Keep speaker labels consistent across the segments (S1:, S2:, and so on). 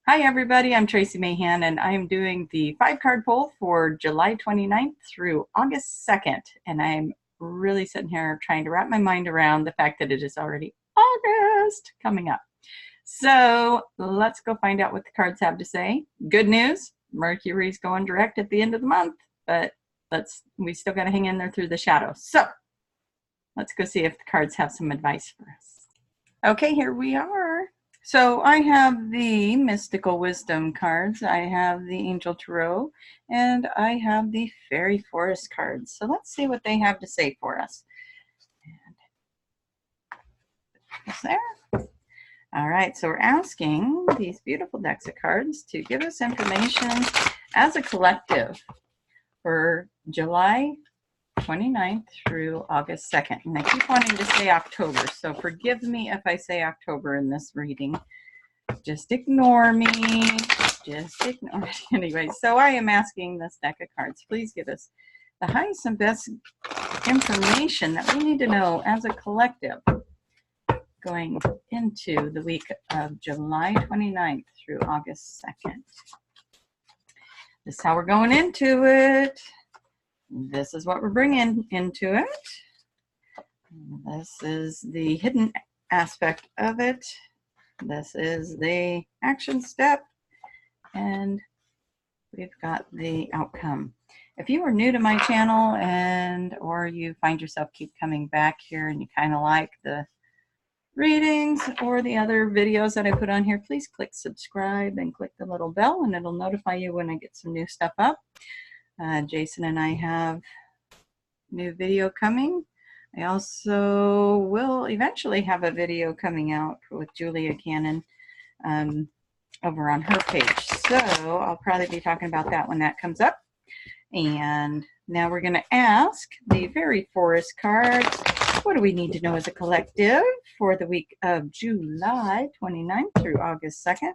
S1: Hi everybody, I'm Tracie Mahan and I'm doing the 5-card pull for July 29th through August 2nd. And I'm really sitting here trying to wrap my mind around the fact that it is already August coming up. So let's go find out what the cards have to say. Good news, Mercury's going direct at the end of the month, but we still got to hang in there through the shadows. So let's go see if the cards have some advice for us. Okay, here we are. So I have the Mystical Wisdom cards, I have the Angel Tarot, and I have the Faery Forest cards. So let's see what they have to say for us. And there. All right, so we're asking these beautiful decks of cards to give us information as a collective for July 29th through August 2nd. And I keep wanting to say October, so forgive me if I say October in this reading. Just ignore me. Just ignore it. Anyway, so I am asking this deck of cards, please give us the highest and best information that we need to know as a collective going into the week of July 29th through August 2nd. This is how we're going into it. This is what we're bringing into it. This is the hidden aspect of it. This is the action step, and we've got the outcome. If you are new to my channel or you find yourself keep coming back here and you kind of like the readings or the other videos that I put on here, please click subscribe and click the little bell and it'll notify you when I get some new stuff up. Jason and I have new video coming. I also will eventually have a video coming out with Julia Cannon over on her page. So I'll probably be talking about that when that comes up. And now we're going to ask the Faery Forest cards, what do we need to know as a collective for the week of July 29th through August 2nd?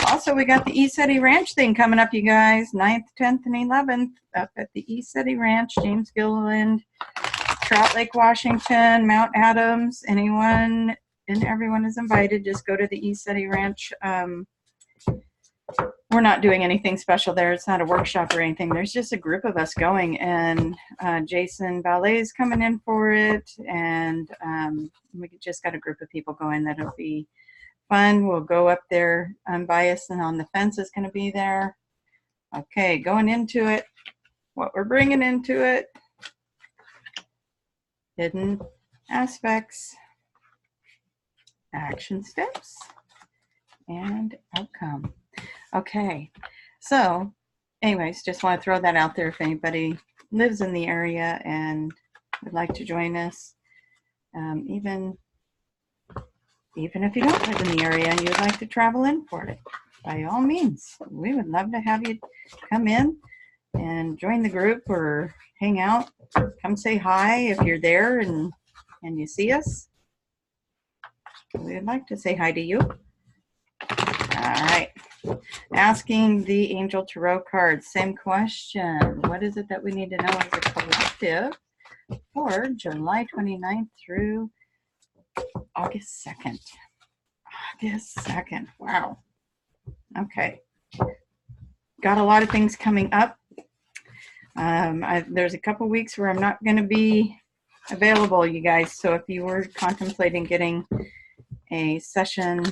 S1: Also, we got the East City Ranch thing coming up, you guys, 9th, 10th, and 11th up at the East City Ranch, James Gilliland, Trout Lake, Washington, Mount Adams. Anyone and everyone is invited. Just go to the East City Ranch. We're not doing anything special there. It's not a workshop or anything. There's just a group of us going, and Jason Ballet is coming in for it, and we just got a group of people going. That'll be fun. We'll go up there unbiased, and on the fence is going to be there. Okay, going into it, what we're bringing into it. Hidden aspects, action steps, and outcome. Okay, so anyways, just want to throw that out there if anybody lives in the area and would like to join us. Even if you don't live in the area and you'd like to travel in for it, by all means, we would love to have you come in and join the group or hang out. Come say hi if you're there and you see us. We'd like to say hi to you. All right. Asking the Angel Tarot cards, same question. What is it that we need to know as a collective for July 29th through August 2nd? August 2nd. Wow. Okay. Got a lot of things coming up. There's a couple weeks where I'm not going to be available, you guys. So if you were contemplating getting a session,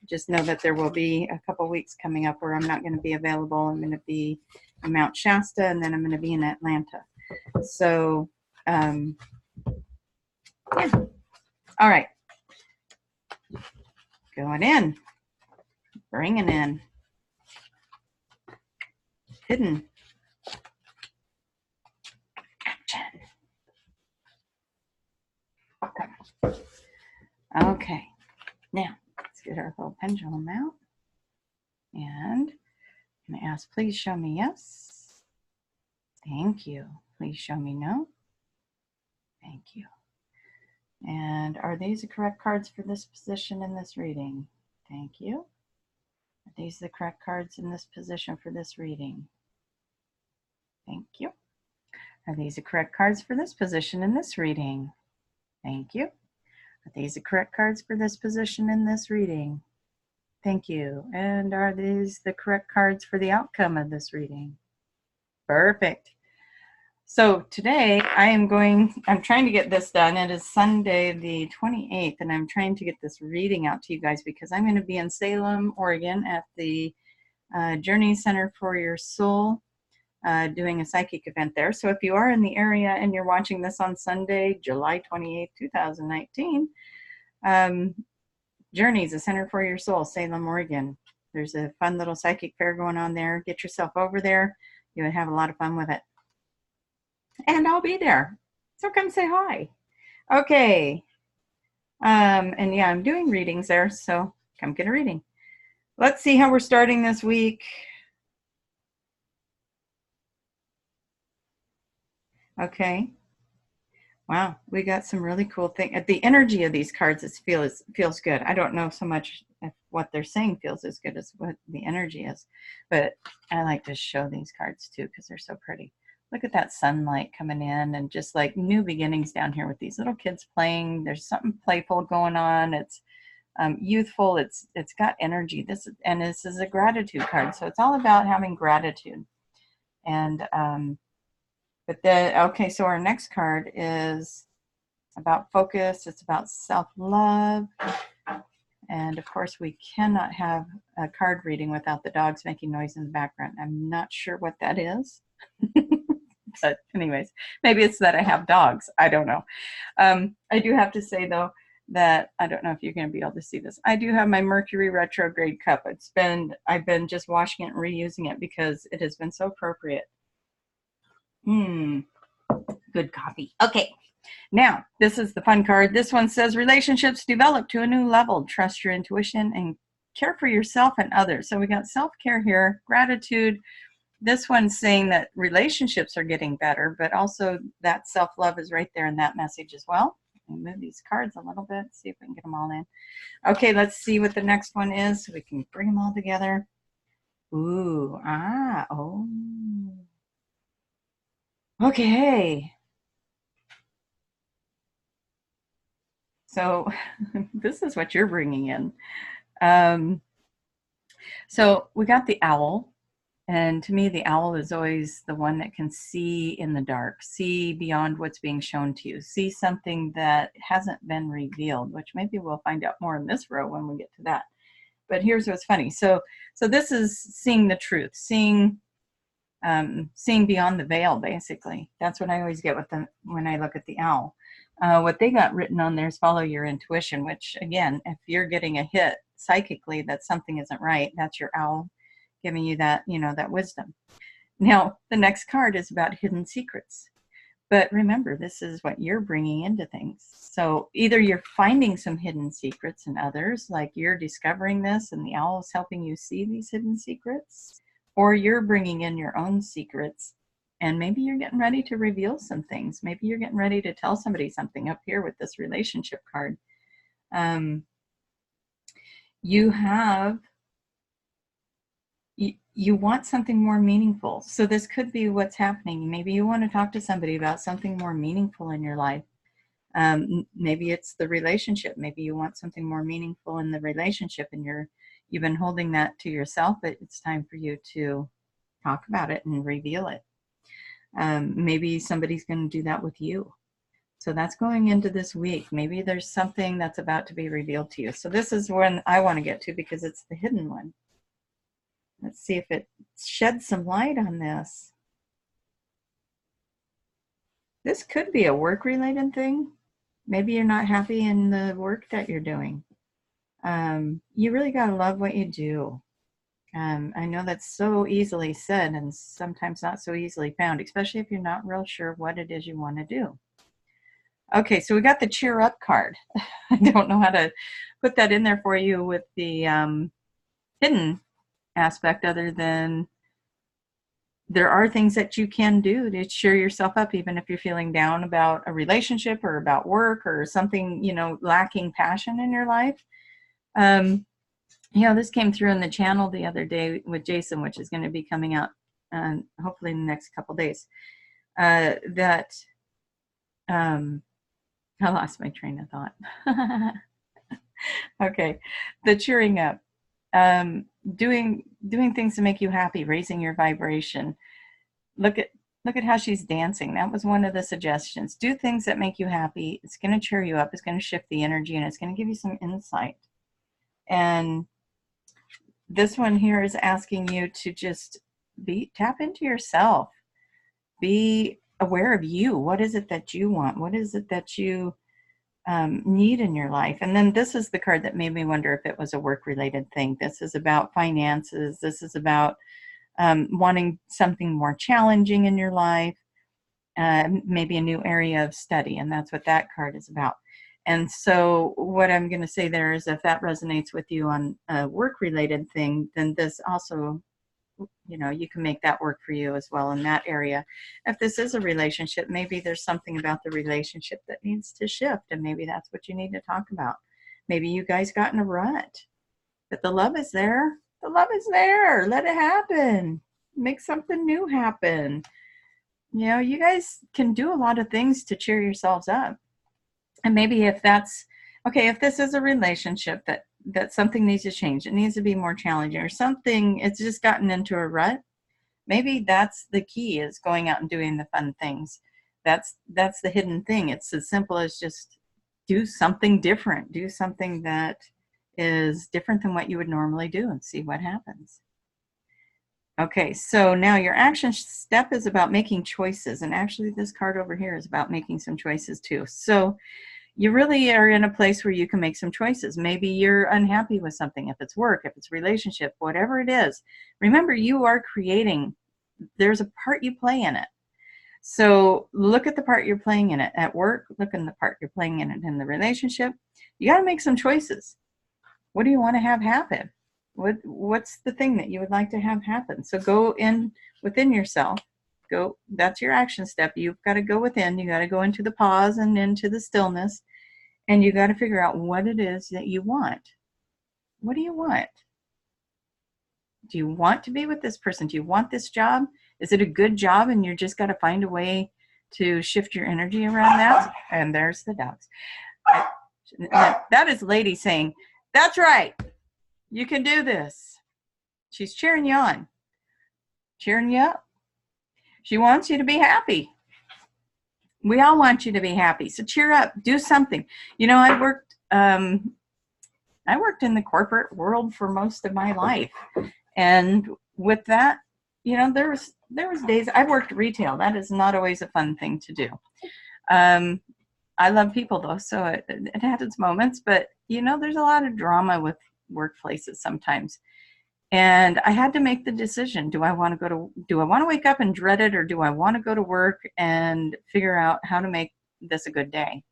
S1: just know that there will be a couple weeks coming up where I'm not going to be available. I'm going to be in Mount Shasta, and then I'm going to be in Atlanta. So, yeah. All right. Going in. Bringing in. Hidden. Okay, now let's get our little pendulum out, and I'm going to ask, please show me yes. Thank you. Please show me no. Thank you. And are these the correct cards for this position in this reading? Thank you. Are these the correct cards in this position for this reading? Thank you. Are these the correct cards for this position in this reading? Thank you. Are these the correct cards for this position in this reading? Thank you. And are these the correct cards for the outcome of this reading? Perfect. So today I'm trying to get this done. It is Sunday the 28th, and I'm trying to get this reading out to you guys because I'm going to be in Salem, Oregon at the Journey Center for Your Soul doing a psychic event there. So if you are in the area and you're watching this on Sunday, July 28th, 2019, Journeys, a Center for Your Soul, Salem, Oregon. There's a fun little psychic fair going on there. Get yourself over there. You would have a lot of fun with it. And I'll be there. So come say hi. Okay. And yeah, I'm doing readings there, so come get a reading. Let's see how we're starting this week. Okay. Wow, we got some really cool things. The energy of these cards feels good. I don't know so much if what they're saying feels as good as what the energy is, but I like to show these cards too because they're so pretty. Look at that sunlight coming in and just like new beginnings down here with these little kids playing. There's something playful going on. It's youthful. It's got energy. This is a gratitude card, so it's all about having gratitude. And okay, so our next card is about focus. It's about self-love. And of course, we cannot have a card reading without the dogs making noise in the background. I'm not sure what that is. But anyways, maybe it's that I have dogs. I don't know. I do have to say, though, that I don't know if you're going to be able to see this. I do have my Mercury retrograde cup. I've been just washing it and reusing it because it has been so appropriate. Good coffee. Okay. Now, this is the fun card. This one says, relationships develop to a new level. Trust your intuition and care for yourself and others. So we got self-care here, gratitude. This one's saying that relationships are getting better, but also that self-love is right there in that message as well. I'll move these cards a little bit, see if we can get them all in. Okay, let's see what the next one is so we can bring them all together. Ooh, oh. Okay. So this is what you're bringing in. So we got the owl. And to me, the owl is always the one that can see in the dark, see beyond what's being shown to you, see something that hasn't been revealed, which maybe we'll find out more in this row when we get to that. But here's what's funny. So this is seeing the truth, seeing beyond the veil, basically. That's what I always get with them when I look at the owl. What they got written on there is follow your intuition, which, again, if you're getting a hit psychically that something isn't right, that's your owl giving you that, that wisdom. Now, the next card is about hidden secrets. But remember, this is what you're bringing into things. So either you're finding some hidden secrets in others, like you're discovering this and the owl is helping you see these hidden secrets, or you're bringing in your own secrets and maybe you're getting ready to reveal some things. Maybe you're getting ready to tell somebody something up here with this relationship card. You want something more meaningful. So this could be what's happening. Maybe you want to talk to somebody about something more meaningful in your life. Maybe it's the relationship. Maybe you want something more meaningful in the relationship and you've been holding that to yourself, but it's time for you to talk about it and reveal it. Maybe somebody's going to do that with you. So that's going into this week. Maybe there's something that's about to be revealed to you. So this is one I want to get to because it's the hidden one. Let's see if it sheds some light on this. This could be a work-related thing. Maybe you're not happy in the work that you're doing. You really got to love what you do. I know that's so easily said and sometimes not so easily found, especially if you're not real sure what it is you want to do. Okay, so we got the cheer up card. I don't know how to put that in there for you with the hidden aspect other than there are things that you can do to cheer yourself up, even if you're feeling down about a relationship or about work or something, lacking passion in your life. This came through in the channel the other day with Jason, which is going to be coming out hopefully in the next couple days. I lost my train of thought. Okay, the cheering up. doing things to make you happy, raising your vibration. Look at how she's dancing. That was one of the suggestions. Do things that make you happy. It's going to cheer you up. It's going to shift the energy, and it's going to give you some insight. And this one here is asking you to just tap into yourself. Be aware of you. What is it that you want? What is it that you need in your life? And then this is the card that made me wonder if it was a work-related thing. This is about finances. This is about wanting something more challenging in your life, maybe a new area of study, and that's what that card is about. And so what I'm going to say there is, if that resonates with you on a work-related thing, then this also, you know, you can make that work for you as well in that area. If this is a relationship, maybe there's something about the relationship that needs to shift, and maybe that's what you need to talk about. Maybe you guys got in a rut, but the love is there. The love is there. Let it happen. Make something new happen. You know, you guys can do a lot of things to cheer yourselves up. And maybe if that's, okay, if this is a relationship that something needs to change, it needs to be more challenging, or something, it's just gotten into a rut, maybe that's the key, is going out and doing the fun things. That's the hidden thing. It's as simple as just do something different. Do something that is different than what you would normally do, and see what happens. Okay, so now your action step is about making choices. And actually this card over here is about making some choices too. So you really are in a place where you can make some choices. Maybe you're unhappy with something, if it's work, if it's relationship, whatever it is. Remember, you are creating. There's a part you play in it. So look at the part you're playing in it at work. Look at the part you're playing in it in the relationship. You got to make some choices. What do you want to have happen? What's the thing that you would like to have happen? So go in within yourself. Go. That's your action step. You've got to go within. You got to go into the pause and into the stillness, and you got to figure out what it is that you want. What do you want? Do you want to be with this person? Do you want this job? Is it a good job, and you just got to find a way to shift your energy around that? And there's the dogs. That is Lady saying, "That's right. You can do this." She's cheering you on, cheering you up. She wants you to be happy. We all want you to be happy. So cheer up. Do something. You know, I worked in the corporate world for most of my life, and with that, you know, there was days I worked retail. That is not always a fun thing to do. I love people though, so it had its moments. But you know, there's a lot of drama with workplaces sometimes. And I had to make the decision. Do I want to wake up and dread it, or do I want to go to work and figure out how to make this a good day?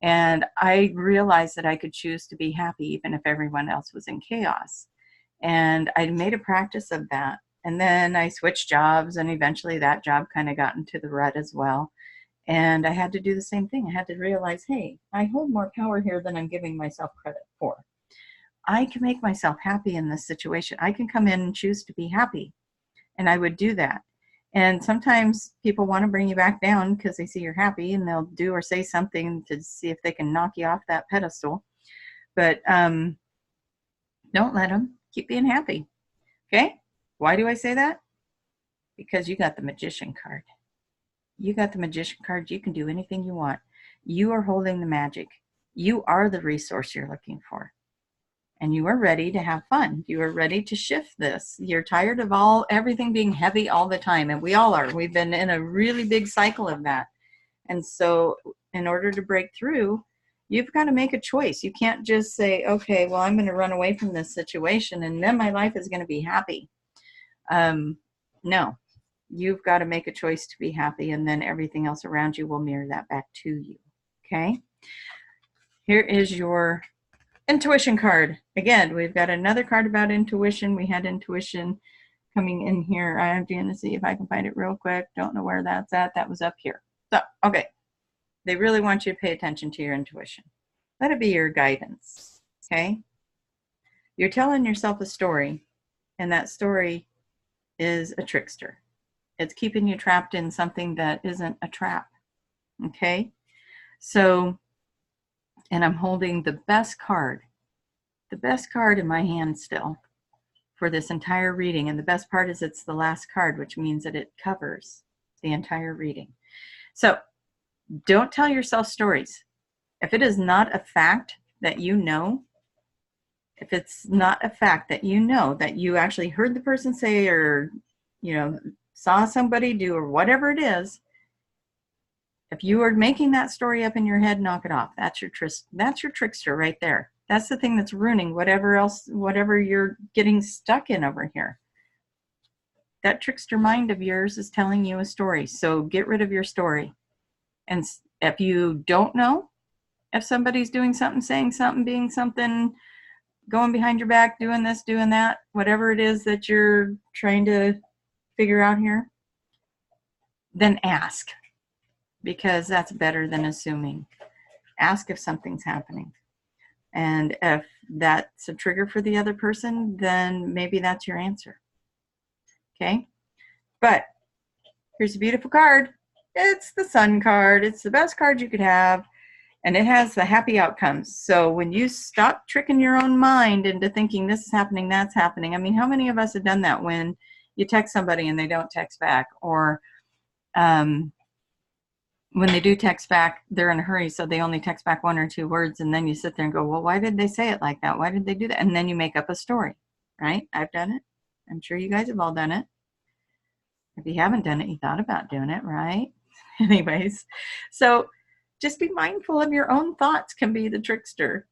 S1: And I realized that I could choose to be happy even if everyone else was in chaos. And I made a practice of that. And then I switched jobs, and eventually that job kind of got into the rut as well. And I had to do the same thing. I had to realize, hey, I hold more power here than I'm giving myself credit for. I can make myself happy in this situation. I can come in and choose to be happy. And I would do that. And sometimes people want to bring you back down because they see you're happy, and they'll do or say something to see if they can knock you off that pedestal. But don't let them. Keep being happy. Okay? Why do I say that? Because you got the Magician card. You got the Magician card. You can do anything you want. You are holding the magic. You are the resource you're looking for. And you are ready to have fun. You are ready to shift this. You're tired of everything being heavy all the time. And we all are. We've been in a really big cycle of that. And so in order to break through, you've got to make a choice. You can't just say, okay, well, I'm going to run away from this situation and then my life is going to be happy. No, you've got to make a choice to be happy, and then everything else around you will mirror that back to you. Okay? Here is your intuition card. Again, we've got another card about intuition. We had intuition coming in here. I'm going to see if I can find it real quick. Don't know where that's at. That was up here. So, okay. They really want you to pay attention to your intuition. Let it be your guidance. Okay? You're telling yourself a story, and that story is a trickster. It's keeping you trapped in something that isn't a trap. Okay? So, and I'm holding the best card in my hand still. for this entire reading. And the best part is it's the last card, which means that it covers the entire reading. So don't tell yourself stories. If it is not a fact that you know, if it's not a fact that you know, that you actually heard the person say, or, you know, saw somebody do, or whatever it is, if you are making that story up in your head, knock it off. That's your trickster right there. That's the thing that's ruining whatever you're getting stuck in over here. That trickster mind of yours is telling you a story. So get rid of your story. And if you don't know if somebody's doing something, saying something, being something, going behind your back, doing this, doing that, whatever it is that you're trying to figure out here, then ask, because that's better than assuming. Ask if something's happening. And if that's a trigger for the other person, then maybe that's your answer. Okay? But here's a beautiful card. It's the Sun card. It's the best card you could have. And it has the happy outcomes. So when you stop tricking your own mind into thinking this is happening, that's happening. I mean, how many of us have done that when you text somebody and they don't text back? Or when they do text back, they're in a hurry, so they only text back 1 or 2 words, and then you sit there and go, well, why did they say it like that? Why did they do that? And then you make up a story, right? I've done it. I'm sure you guys have all done it. If you haven't done it, you thought about doing it, right? Anyways, so just be mindful of your own thoughts can be the trickster.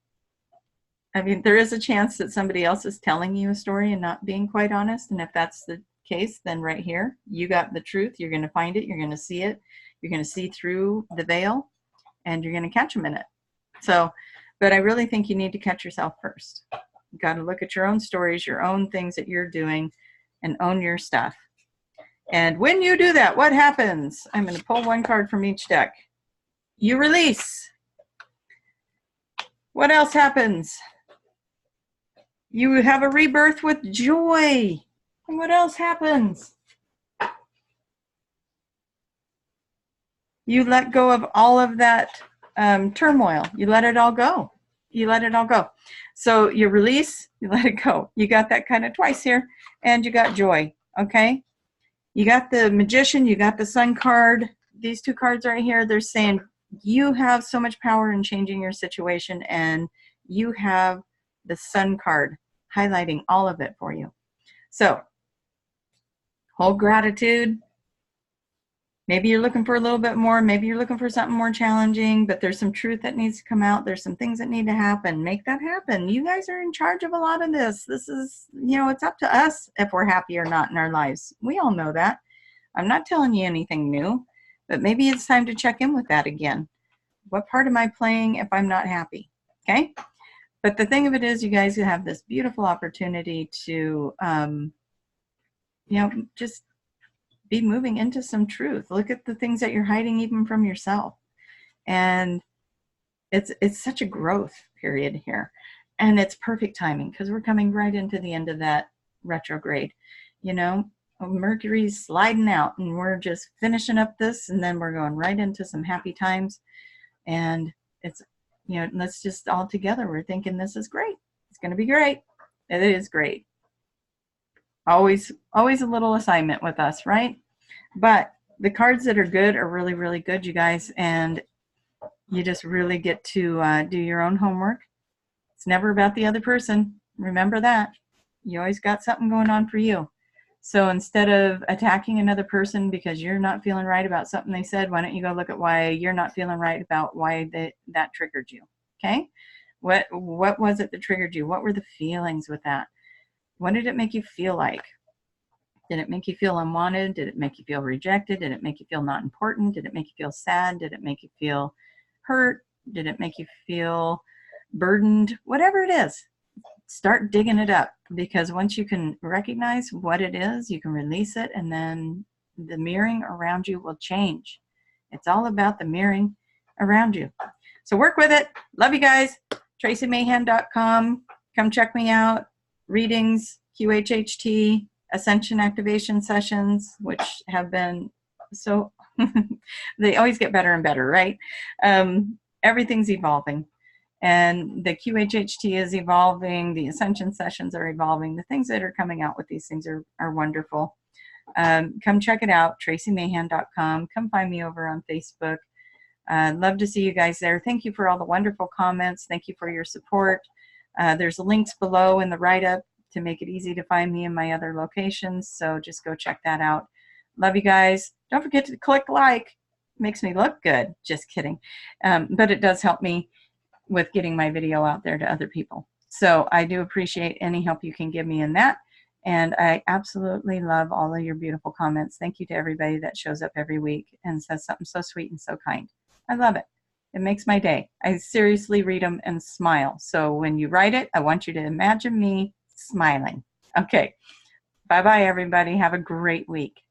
S1: I mean, there is a chance that somebody else is telling you a story and not being quite honest, and if that's the case, then right here, you got the truth. You're going to find it. You're going to see it. You're going to see through the veil, and you're going to catch them in it. So, but I really think you need to catch yourself first. You got to look at your own stories, your own things that you're doing, and own your stuff. And when you do that, what happens? I'm going to pull 1 card from each deck. You release. What else happens? You have a rebirth with joy. And what else happens? You let go of all of that turmoil. You let it all go. You let it all go. So you release, you let it go. You got that kind of twice here, and you got joy, okay? You got the Magician, you got the Sun card. These 2 cards right here, they're saying you have so much power in changing your situation, and you have the Sun card highlighting all of it for you. So hold gratitude. Maybe you're looking for a little bit more. Maybe you're looking for something more challenging, but there's some truth that needs to come out. There's some things that need to happen. Make that happen. You guys are in charge of a lot of this. This is, you know, it's up to us if we're happy or not in our lives. We all know that. I'm not telling you anything new, but maybe it's time to check in with that again. What part am I playing if I'm not happy? Okay? But the thing of it is, you guys have this beautiful opportunity to, you know, just be moving into some truth. Look at the things that you're hiding even from yourself. And it's such a growth period here. And it's perfect timing because we're coming right into the end of that retrograde. You know, Mercury's sliding out and we're just finishing up this, and then we're going right into some happy times. And it's, you know, let's just all together, we're thinking this is great. It's going to be great. It is great. Always a little assignment with us, right? But the cards that are good are really, really good, you guys. And you just really get to do your own homework. It's never about the other person. Remember that. You always got something going on for you. So instead of attacking another person because you're not feeling right about something they said, why don't you go look at why you're not feeling right about why that triggered you, okay? What was it that triggered you? What were the feelings with that? What did it make you feel like? Did it make you feel unwanted? Did it make you feel rejected? Did it make you feel not important? Did it make you feel sad? Did it make you feel hurt? Did it make you feel burdened? Whatever it is, start digging it up, because once you can recognize what it is, you can release it, and then the mirroring around you will change. It's all about the mirroring around you. So work with it. Love you guys. TracieMahan.com. Come check me out. Readings, QHHT, Ascension Activation Sessions, which have been so, they always get better and better, right? Everything's evolving. And the QHHT is evolving. The Ascension sessions are evolving. The things that are coming out with these things are wonderful. Come check it out, traciemahan.com. Come find me over on Facebook. Love to see you guys there. Thank you for all the wonderful comments. Thank you for your support. There's links below in the write-up to make it easy to find me in my other locations. So just go check that out. Love you guys. Don't forget to click like. Makes me look good. Just kidding. But it does help me with getting my video out there to other people. So I do appreciate any help you can give me in that. And I absolutely love all of your beautiful comments. Thank you to everybody that shows up every week and says something so sweet and so kind. I love it. It makes my day. I seriously read them and smile. So when you write it, I want you to imagine me smiling. Okay. Bye-bye, everybody. Have a great week.